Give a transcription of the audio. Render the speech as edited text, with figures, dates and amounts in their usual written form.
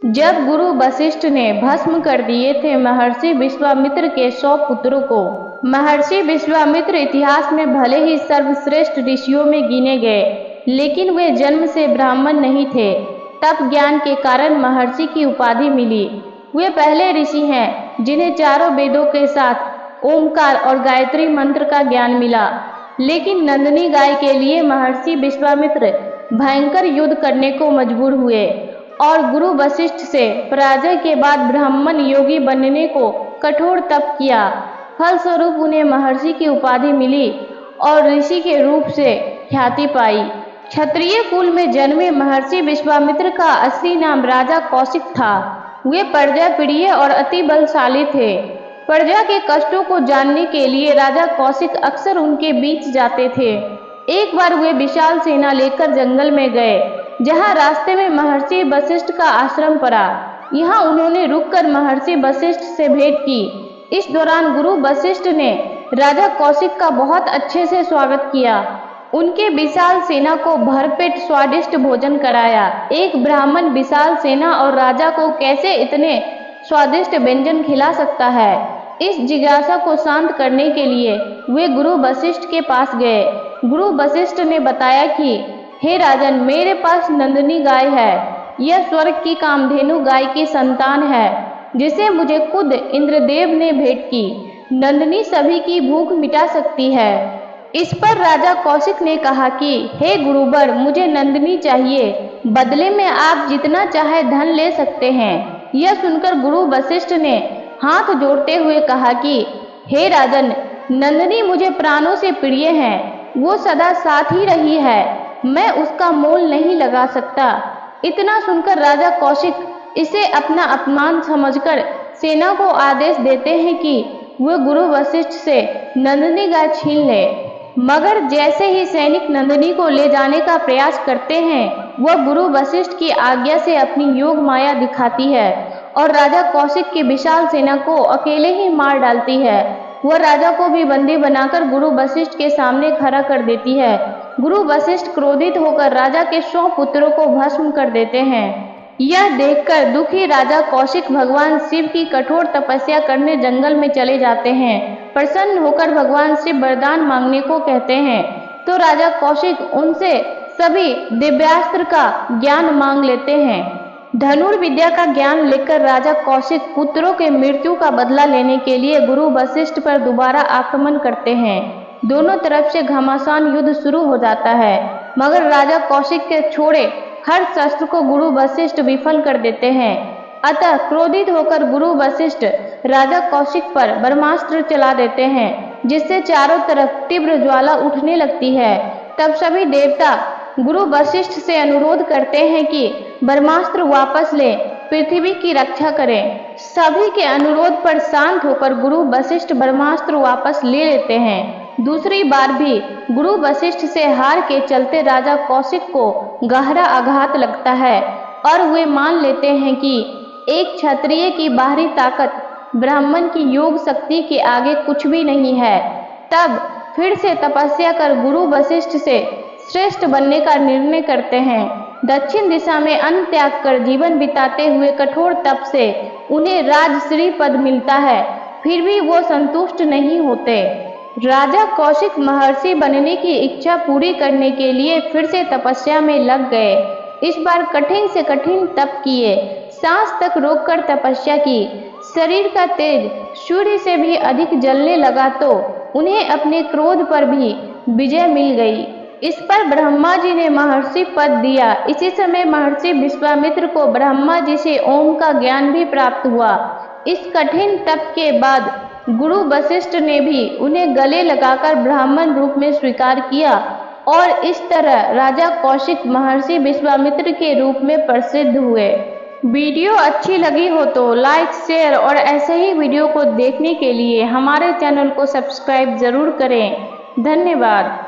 जब गुरु वशिष्ठ ने भस्म कर दिए थे महर्षि विश्वामित्र के 100 पुत्रों को। महर्षि विश्वामित्र इतिहास में भले ही सर्वश्रेष्ठ ऋषियों में गिने गए, लेकिन वे जन्म से ब्राह्मण नहीं थे। तप ज्ञान के कारण महर्षि की उपाधि मिली। वे पहले ऋषि हैं जिन्हें चारों वेदों के साथ ओमकार और गायत्री मंत्र का ज्ञान मिला। लेकिन नंदिनी गाय के लिए महर्षि विश्वामित्र भयंकर युद्ध करने को मजबूर हुए और गुरु वशिष्ठ से पराजय के बाद ब्राह्मण योगी बनने को कठोर तप किया। फलस्वरूप उन्हें महर्षि की उपाधि मिली और ऋषि के रूप से ख्याति पाई। क्षत्रिय कुल में जन्मे महर्षि विश्वामित्र का असली नाम राजा कौशिक था। वे प्रजा प्रिय और अति बलशाली थे। प्रजा के कष्टों को जानने के लिए राजा कौशिक अक्सर उनके बीच जाते थे। एक बार वे विशाल सेना लेकर जंगल में गए, जहां रास्ते में महर्षि वशिष्ठ का आश्रम पड़ा। यहां उन्होंने रुककर महर्षि वशिष्ठ से भेंट की। इस दौरान गुरु वशिष्ठ ने राजा कौशिक का बहुत अच्छे से स्वागत किया। उनके विशाल सेना को भरपेट स्वादिष्ट भोजन कराया। एक ब्राह्मण विशाल सेना और राजा को कैसे इतने स्वादिष्ट व्यंजन खिला सकता है? इस जिज्ञासा को शांत करने के लिए वे गुरु वशिष्ठ के पास गए। गुरु वशिष्ठ ने बताया कि हे राजन, मेरे पास नंदिनी गाय है। यह स्वर्ग की कामधेनु गाय की संतान है, जिसे मुझे खुद इंद्रदेव ने भेंट की। नंदिनी सभी की भूख मिटा सकती है। इस पर राजा कौशिक ने कहा कि हे गुरुवर, मुझे नंदिनी चाहिए। बदले में आप जितना चाहे धन ले सकते हैं। यह सुनकर गुरु वशिष्ठ ने हाथ जोड़ते हुए कहा कि हे राजन, नंदिनी मुझे प्राणों से प्रिय है। वो सदा साथ ही रही है। मैं उसका मोल नहीं लगा सकता। इतना सुनकर राजा कौशिक इसे अपना अपमान समझकर सेना को आदेश देते हैं कि वे गुरु वशिष्ठ से नंदिनी गाय छीन ले। मगर जैसे ही सैनिक नंदिनी को ले जाने का प्रयास करते हैं, वह गुरु वशिष्ठ की आज्ञा से अपनी योग माया दिखाती है और राजा कौशिक की विशाल सेना को अकेले ही मार डालती है। वह राजा को भी बंदी बनाकर गुरु वशिष्ठ के सामने खड़ा कर देती है। गुरु वशिष्ठ क्रोधित होकर राजा के 100 पुत्रों को भस्म कर देते हैं। यह देखकर दुखी राजा कौशिक भगवान शिव की कठोर तपस्या करने जंगल में चले जाते हैं। प्रसन्न होकर भगवान शिव वरदान मांगने को कहते हैं, तो राजा कौशिक उनसे सभी दिव्यास्त्र का ज्ञान मांग लेते हैं। धनुर्विद्या का ज्ञान लेकर राजा कौशिक पुत्रों के मृत्यु का बदला लेने के लिए गुरु वशिष्ठ पर दोबारा आक्रमण करते हैं। दोनों तरफ से घमासान युद्ध शुरू हो जाता है, मगर राजा कौशिक के छोड़े हर शस्त्र को गुरु वशिष्ठ विफल कर देते हैं। अतः क्रोधित होकर गुरु वशिष्ठ राजा कौशिक पर ब्रह्मास्त्र चला देते हैं, जिससे चारों तरफ तीव्र ज्वाला उठने लगती है। तब सभी देवता गुरु वशिष्ठ से अनुरोध करते हैं कि ब्रह्मास्त्र वापस ले, पृथ्वी की रक्षा करें। सभी के अनुरोध पर शांत होकर गुरु वशिष्ठ ब्रह्मास्त्र वापस ले लेते हैं। दूसरी बार भी गुरु वशिष्ठ से हार के चलते राजा कौशिक को गहरा आघात लगता है और वे मान लेते हैं कि एक क्षत्रिय की बाहरी ताकत ब्राह्मण की योग शक्ति के आगे कुछ भी नहीं है। तब फिर से तपस्या कर गुरु वशिष्ठ से श्रेष्ठ बनने का निर्णय करते हैं। दक्षिण दिशा में अन्न त्याग कर जीवन बिताते हुए कठोर तप से उन्हें राजश्री पद मिलता है। फिर भी वो संतुष्ट नहीं होते। राजा कौशिक महर्षि बनने की इच्छा पूरी करने के लिए फिर से तपस्या में लग गए। इस बार कठिन से कठिन तप किए, सांस तक रोककर तपस्या की। शरीर का तेज सूर्य से भी अधिक जलने लगा तो उन्हें अपने क्रोध पर भी विजय मिल गई। इस पर ब्रह्मा जी ने महर्षि पद दिया। इसी समय महर्षि विश्वामित्र को ब्रह्मा जी से ओम का ज्ञान भी प्राप्त हुआ। इस कठिन तप के बाद गुरु वशिष्ठ ने भी उन्हें गले लगाकर ब्राह्मण रूप में स्वीकार किया और इस तरह राजा कौशिक महर्षि विश्वामित्र के रूप में प्रसिद्ध हुए। वीडियो अच्छी लगी हो तो लाइक, शेयर और ऐसे ही वीडियो को देखने के लिए हमारे चैनल को सब्सक्राइब जरूर करें। धन्यवाद।